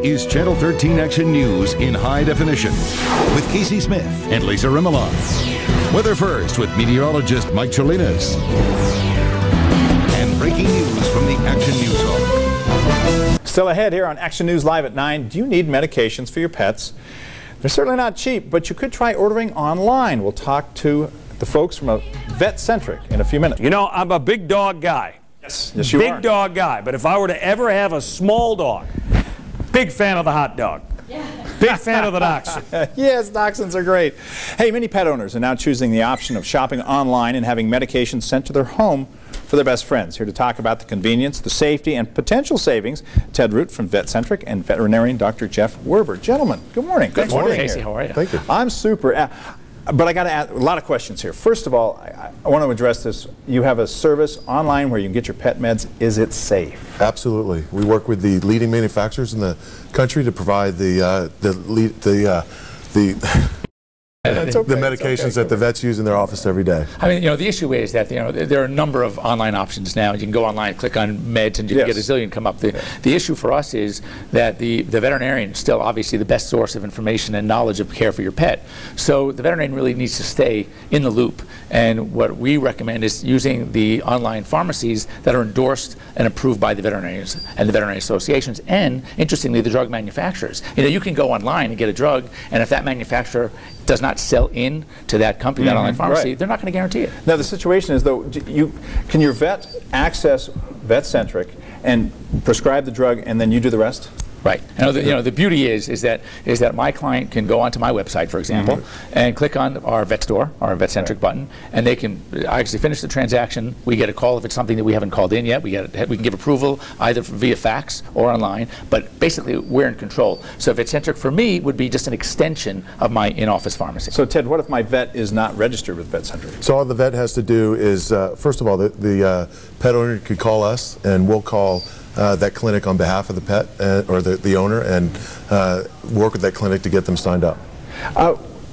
is Channel 13 Action News in high definition with Casey Smith and Lisa Rimaloff. Weather first with meteorologist Mike Cholinas. And breaking news from the Action News Hall. Still ahead here on Action News Live at 9. Do you need medications for your pets? They're certainly not cheap, but you could try ordering online. We'll talk to the folks from VetCentric in a few minutes. You know, I'm a big dog guy. Yes, you are. Big dog guy. But if I were to ever have a small dog, big fan of the hot dog. Big fan of the dachshund. Yes, dachshunds are great. Hey, many pet owners are now choosing the option of shopping online and having medications sent to their home for their best friends. Here to talk about the convenience, the safety, and potential savings, Ted Root from VetCentric and veterinarian Dr. Jeff Werber. Gentlemen, good morning. Good morning, Casey. How are you? Thank you. I'm super. But I got to ask a lot of questions here. First of all, I want to address this. You have a service online where you can get your pet meds. Is it safe? Absolutely. We work with the leading manufacturers in the country to provide the medications that the vets use in their office every day. I mean, you know, the issue is that, you know, there are a number of online options now. You can go online, click on meds, and you can get a zillion come up. The issue for us is that the veterinarian is still obviously the best source of information and knowledge of care for your pet. So the veterinarian really needs to stay in the loop. And what we recommend is using the online pharmacies that are endorsed and approved by the veterinarians and the veterinary associations, and interestingly, the drug manufacturers. You know, you can go online and get a drug, and if that manufacturer does not sell in to that company, that online pharmacy, they're not going to guarantee it. Now the situation is, though, can your vet access VetCentric and prescribe the drug, and then you do the rest? Right. You know, the beauty is that my client can go onto my website, for example, and click on our vet store, our VetCentric button, and they can actually finish the transaction. We get a call if it's something that we haven't called in yet. We can give approval either via fax or online, but basically we're in control. So VetCentric for me would be just an extension of my in-office pharmacy. So Ted, what if my vet is not registered with VetCentric? So all the vet has to do is, first of all, the pet owner could call us, and we'll call that clinic on behalf of the pet or the owner, and work with that clinic to get them signed up.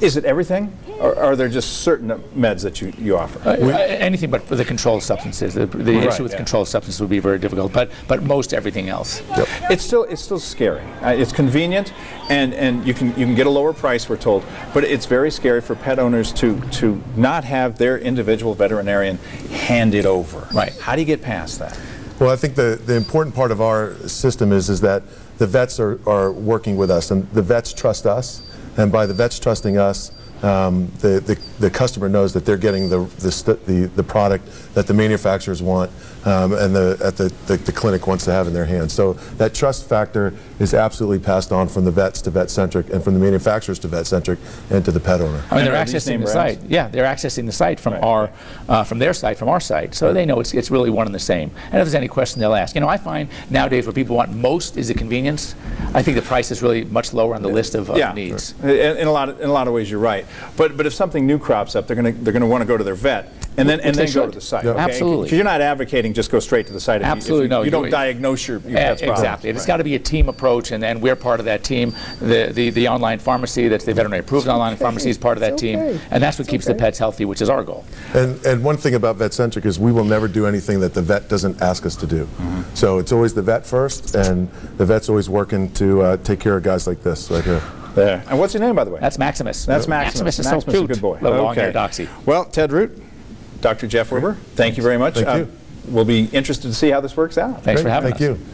Is it everything, or are there just certain meds that you offer? Anything but for the controlled substances. The issue with controlled substances would be very difficult, but most everything else. Yep. It's still scary. It's convenient, and you can get a lower price, we're told, but it's very scary for pet owners to not have their individual veterinarian hand it over. Right. How do you get past that? Well, I think the important part of our system is that the vets are working with us, and the vets trust us, and by the vets trusting us, the customer knows that they're getting the product that the manufacturers want, and the clinic wants to have in their hands. So that trust factor is absolutely passed on from the vets to VetCentric, and from the manufacturers to VetCentric, and to the pet owner. I mean, they're accessing the site. Yeah, they're accessing the site from from their site, from our site, so they know it's really one and the same. And if there's any question, they'll ask. You know, I find nowadays what people want most is the convenience. I think the price is really much lower on the list of needs. In a lot of ways, you're right. But if something new crops up, they're gonna want to go to their vet, and then go to the site. Yep. Okay? Absolutely. Because you're not advocating just go straight to the site. Absolutely, no. You don't diagnose your pet's problem. Exactly. It's got to be a team approach, and we're part of that team. The online pharmacy, that's the veterinary approved online pharmacy, is part of that team, and that's what keeps the pets healthy, which is our goal. And one thing about VetCentric is we will never do anything that the vet doesn't ask us to do. So it's always the vet first, and the vet's always working to take care of guys like this right here. There. And what's your name, by the way? That's Maximus. That's Maximus. Maximus is so cute. Is a good boy. Little long-haired doxy. Well, Ted Root, Dr. Jeff Werber, thank you very much. Thank you. We'll be interested to see how this works out. Thanks for having us. Thank you.